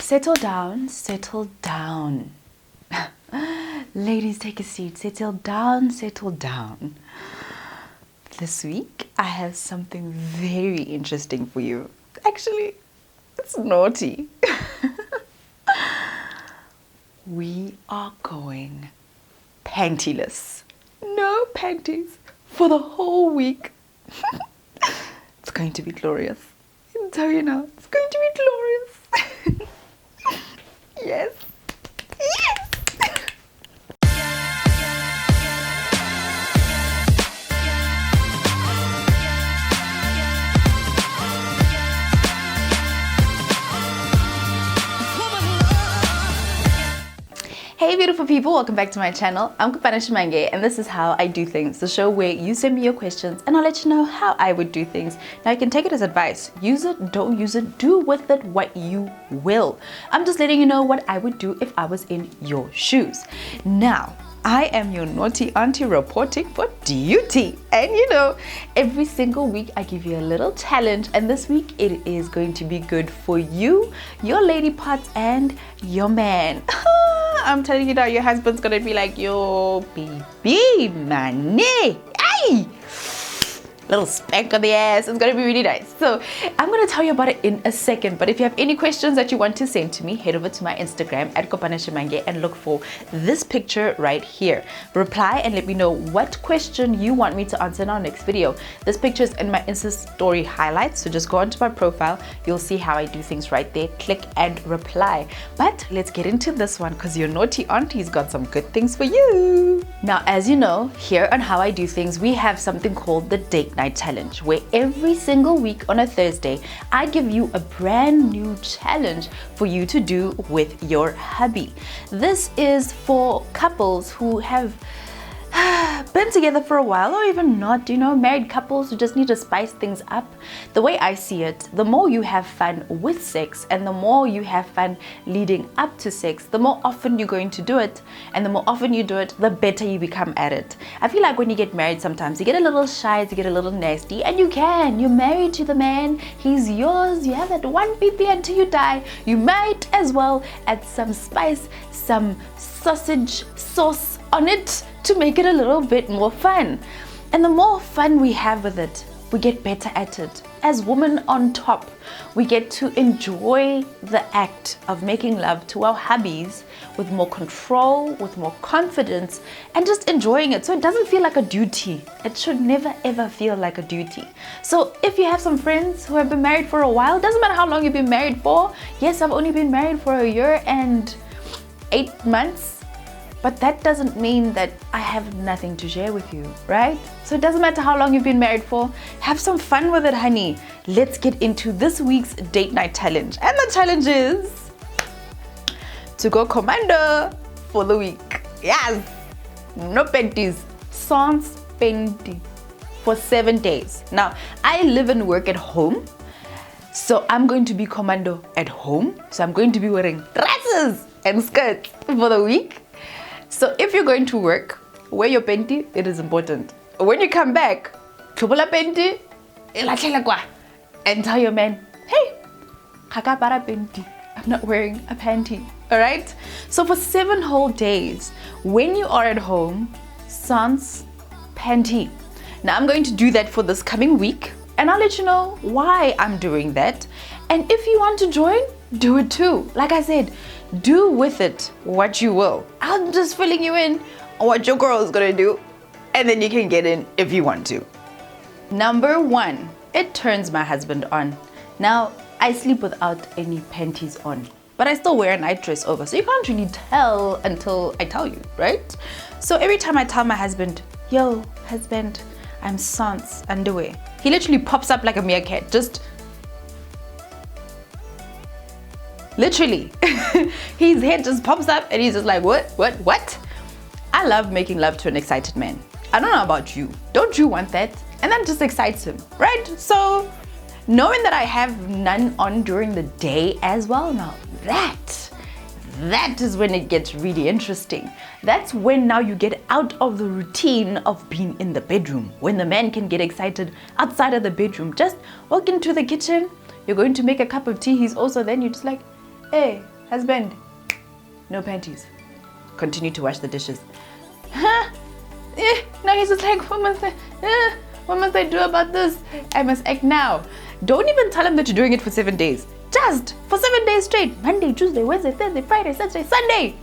Settle down, settle down. Ladies, take a seat. Settle down, settle down. This week, I have something very interesting for you. Actually, it's naughty. We are going pantiless. No panties for the whole week. It's going to be glorious. I'll tell you now, it's going to be glorious. Yes. Yes. Hey beautiful people, welcome back to my channel. I'm Kopano Shimange and this is How I Do Things, the show where you send me your questions and I'll let you know how I would do things. Now you can take it as advice. Use it, don't use it, do with it what you will. I'm just letting you know what I would do if I was in your shoes. Now, I am your naughty auntie reporting for duty. And you know, every single week I give you a little challenge, and this week it is going to be good for you, your lady parts, and your man. I'm telling you now, your husband's gonna be like, yo, baby, man, ay! Little spank on the ass. It's gonna be really nice. So I'm gonna tell you about it in a second, but if you have any questions that you want to send to me, head over to my Instagram at Kopano Shimange and look for this picture right here. Reply and let me know what question you want me to answer in our next video. This picture is in my Insta story highlights, so just go onto my profile. You'll see how I do things right there. Click and reply. But let's get into this one because your naughty auntie's got some good things for you. Now, as you know, here on How I Do Things, we have something called the Date Night Challenge, where every single week on a Thursday I give you a brand new challenge for you to do with your hubby. This is for couples who have been together for a while, or even not, you know, married couples who just need to spice things up. The way I see it, the more you have fun with sex and the more you have fun leading up to sex, the more often you're going to do it, and the more often you do it, the better you become at it. I feel like when you get married, sometimes you get a little shy, you get a little nasty, and you're married to the man, he's yours, you have that one PP until you die. You might as well add some spice, some sausage sauce on it to make it a little bit more fun. And the more fun we have with it, we get better at it. As women on top, we get to enjoy the act of making love to our hubbies with more control, with more confidence, and just enjoying it so it doesn't feel like a duty. It should never ever feel like a duty. So if you have some friends who have been married for a while, doesn't matter how long you've been married for. Yes, I've only been married for 1 year and 8 months. But that doesn't mean that I have nothing to share with you, right? So it doesn't matter how long you've been married for. Have some fun with it, honey. Let's get into this week's date night challenge. And the challenge is to go commando for the week. Yes! No panties. Sans panty for 7 days. Now, I live and work at home. So I'm going to be commando at home. So I'm going to be wearing dresses and skirts for the week. So if you're going to work, wear your panty, it is important. When you come back, chubula panty, and tell your man, hey, kakapara panty, I'm not wearing a panty, all right? So for 7 whole days, when you are at home, sans panty. Now I'm going to do that for this coming week, and I'll let you know why I'm doing that. And if you want to join, do it too. Like I said, do with it what you will. I'm just filling you in on what your girl is gonna do, and then you can get in if you want to. Number 1, it turns my husband on. Now, I sleep without any panties on, but I still wear a night dress over, so you can't really tell until I tell you, right? So every time I tell my husband, yo, husband, I'm sans underwear, he literally pops up like a meerkat, just literally. His head just pops up and he's just like, what? I love making love to an excited man. I don't know about you. Don't you want that? And that just excites him, right? So knowing that I have none on during the day as well, now that is when it gets really interesting. That's when now you get out of the routine of being in the bedroom, when the man can get excited outside of the bedroom. Just walk into the kitchen, you're going to make a cup of tea, he's also then, you're just like, hey, Husband, no panties. Continue to wash the dishes. Huh? Now he's just like, what must I do about this? I must act now. Don't even tell him that you're doing it for 7 days. Just for 7 days straight. Monday, Tuesday, Wednesday, Thursday, Friday, Saturday, Sunday.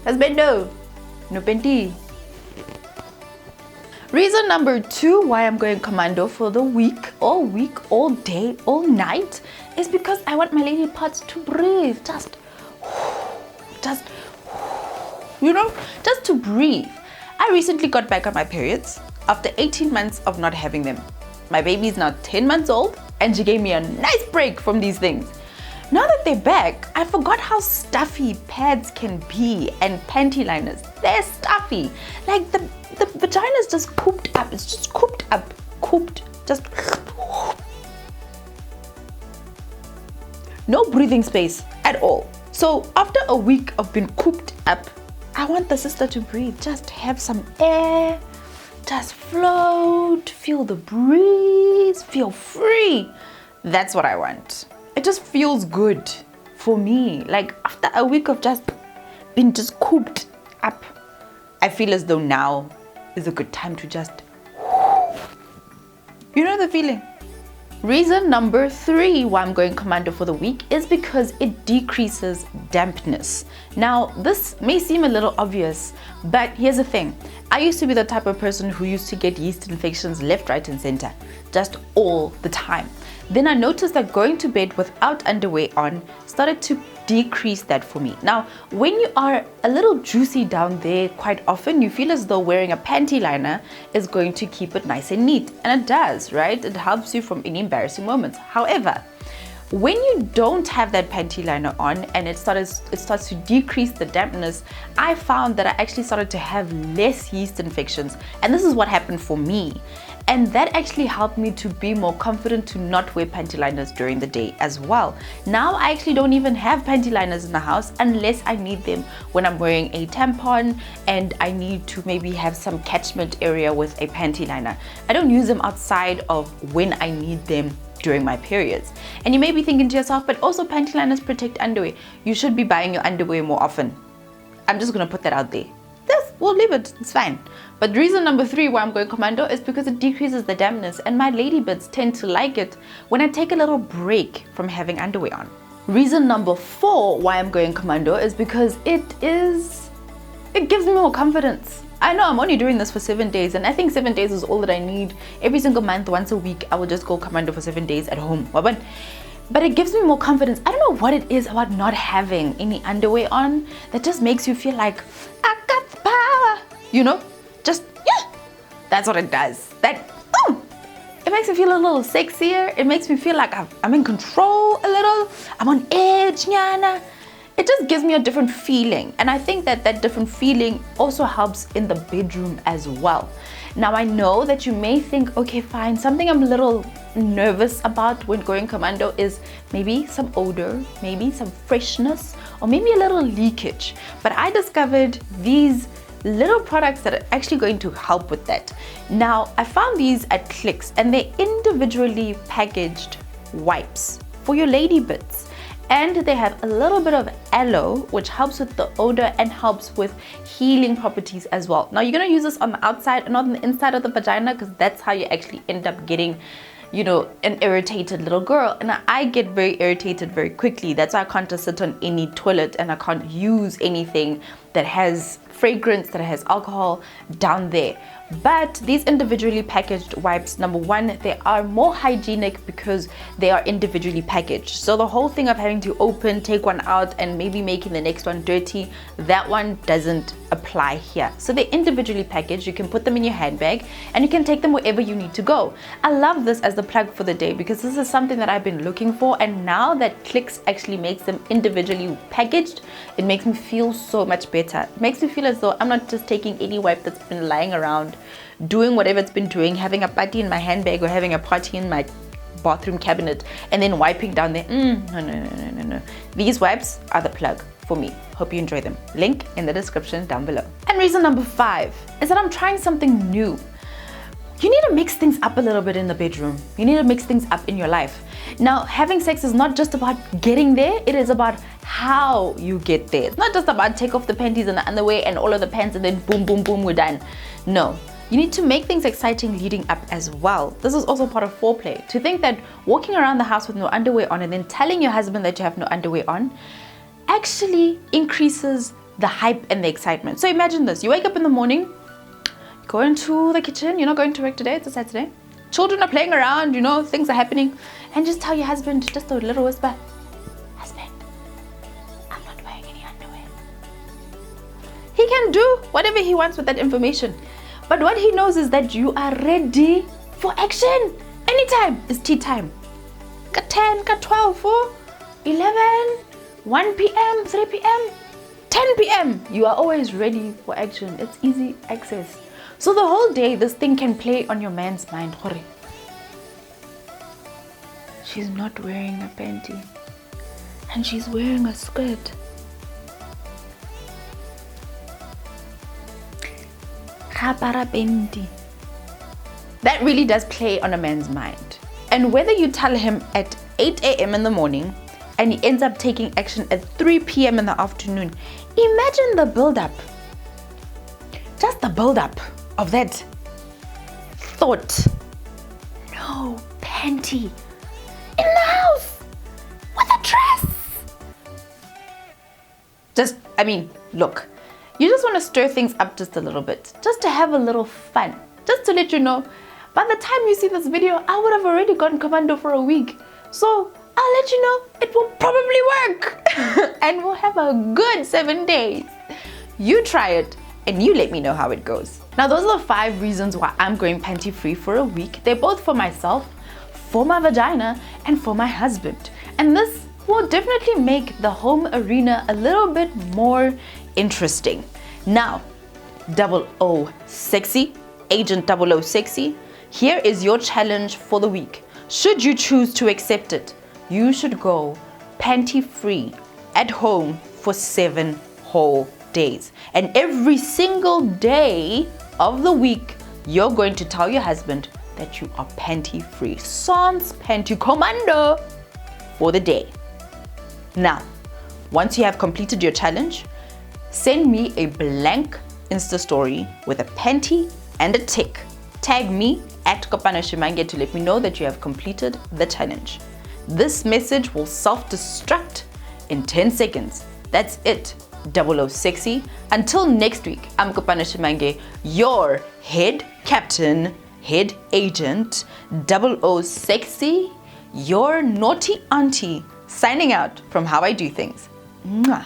Husband, no panty. Reason number 2 why I'm going commando for the week, all day, all night, is because I want my lady parts to breathe. Just to breathe. I recently got back on my periods after 18 months of not having them. My baby is now 10 months old and she gave me a nice break from these things. Now that they're back, I forgot how stuffy pads can be and panty liners. They're stuffy. Like the vagina is just cooped up. It's just cooped up. Just no breathing space at all. So after a week of being cooped up, I want the sister to breathe. Just have some air. Just float. Feel the breeze. Feel free. That's what I want. It just feels good for me. Like after a week of just being cooped up, I feel as though now is a good time to just, you know the feeling. Reason number 3 why I'm going commando for the week is because it decreases dampness. Now, this may seem a little obvious, but here's the thing. I used to be the type of person who used to get yeast infections left, right, and center, just all the time. Then I noticed that going to bed without underwear on started to decrease that for me. Now, when you are a little juicy down there, quite often you feel as though wearing a panty liner is going to keep it nice and neat. And it does, right? It helps you from any embarrassing moments. However, when you don't have that panty liner on and it starts to decrease the dampness, I found that I actually started to have less yeast infections. And this is what happened for me. And that actually helped me to be more confident to not wear panty liners during the day as well. Now I actually don't even have panty liners in the house unless I need them when I'm wearing a tampon and I need to maybe have some catchment area with a panty liner. I don't use them outside of when I need them during my periods. And you may be thinking to yourself, but also panty liners protect underwear. You should be buying your underwear more often. I'm just gonna put that out there. We'll leave it, it's fine. But reason number 3 why I'm going commando is because it decreases the dampness, and my lady bits tend to like it when I take a little break from having underwear on. Reason number 4 why I'm going commando is because it gives me more confidence. I know I'm only doing this for 7 days, and I think 7 days is all that I need. Every single month, once a week, I will just go commando for 7 days at home. But it gives me more confidence. I don't know what it is about not having any underwear on that just makes you feel like, I got the power. You know? That's what it does. It makes me feel a little sexier. It makes me feel like I'm in control a little. I'm on edge, nyana. It just gives me a different feeling. And I think that different feeling also helps in the bedroom as well. Now I know that you may think, okay, fine, something I'm a little nervous about when going commando is maybe some odor, maybe some freshness, or maybe a little leakage. But I discovered these little products that are actually going to help with that. Now, I found these at Clicks, and they're individually packaged wipes for your lady bits. And they have a little bit of aloe, which helps with the odor and helps with healing properties as well. Now, you're going to use this on the outside and not on the inside of the vagina, because that's how you actually end up getting, you know, an irritated little girl. And I get very irritated very quickly. That's why I can't just sit on any toilet, and I can't use anything that has fragrance, that has alcohol down there. But these individually packaged wipes, number 1, they are more hygienic because they are individually packaged. So the whole thing of having to open, take one out, and maybe making the next one dirty, that one doesn't apply here. So they're individually packaged. You can put them in your handbag and you can take them wherever you need to go. I love this as the plug for the day because this is something that I've been looking for, and now that Clicks actually makes them individually packaged, it makes me feel so much better. It makes me feel as though I'm not just taking any wipe that's been lying around doing whatever it's been doing, having a party in my handbag or having a party in my bathroom cabinet and then wiping down there. No. These wipes are the plug for me. Hope you enjoy them. Link in the description down below. And reason number 5 is that I'm trying something new. you need to mix things up a little bit in the bedroom. You need to mix things up in your life. Now, having sex is not just about getting there, it is about how you get there. It's not just about take off the panties and the underwear and all of the pants and then boom, boom, boom, we're done. No, you need to make things exciting leading up as well. This is also part of foreplay. To think that walking around the house with no underwear on and then telling your husband that you have no underwear on actually increases the hype and the excitement. So imagine this, you wake up in the morning, go into the kitchen, you're not going to work today, it's a Saturday. Children are playing around, things are happening. And just tell your husband, just a little whisper, husband, I'm not wearing any underwear. He can do whatever he wants with that information. But what he knows is that you are ready for action. Anytime is tea time. Got 10, got 12, 4, 11, 1 p.m., 3 p.m., 10 p.m. You are always ready for action. It's easy access. So the whole day, this thing can play on your man's mind. She's not wearing a panty and she's wearing a skirt. That really does play on a man's mind. And whether you tell him at 8 a.m. in the morning and he ends up taking action at 3 p.m. in the afternoon, imagine the build-up. Just the build-up of that thought. No panty in the house with a dress. Look, you just want to stir things up just a little bit, just to have a little fun, just to let you know, by the time you see this video, I would have already gone commando for a week. So I'll let you know it will probably work and we'll have a good 7 days. You try it and you let me know how it goes. Now, those are the 5 reasons why I'm going panty free for a week. They're both for myself, for my vagina, and for my husband. And this will definitely make the home arena a little bit more interesting. Now, 00 Sexy, Agent 00 Sexy, here is your challenge for the week. Should you choose to accept it, you should go panty free at home for 7 whole days. And every single day of the week, you're going to tell your husband that you are panty free. Sans panty commando for the day. Now, once you have completed your challenge, send me a blank Insta story with a panty and a tick. Tag me at Kopano Shimange to let me know that you have completed the challenge. This message will self-destruct in 10 seconds. That's it. 00 Sexy. Until next week, I'm Kopano Shimange, your head captain, head agent, 00 Sexy, your naughty auntie, signing out from How I Do Things. Mwah.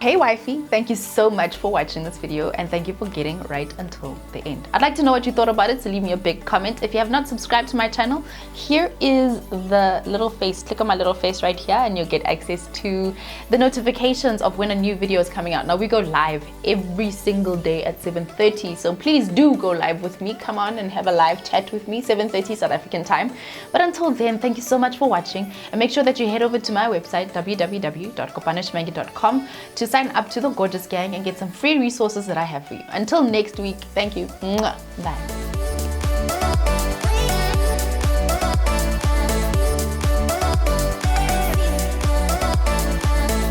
Hey wifey, thank you so much for watching this video and thank you for getting right until the end. I'd like to know what you thought about it, so leave me a big comment. If you have not subscribed to my channel, here is the little face. Click on my little face right here and you'll get access to the notifications of when a new video is coming out. Now we go live every single day at 7:30, so please do go live with me. Come on and have a live chat with me, 7:30 South African time. But until then, thank you so much for watching and make sure that you head over to my website www.kopanoshmange.com to sign up to the gorgeous gang and get some free resources that I have for you. Until next week, thank you. Bye.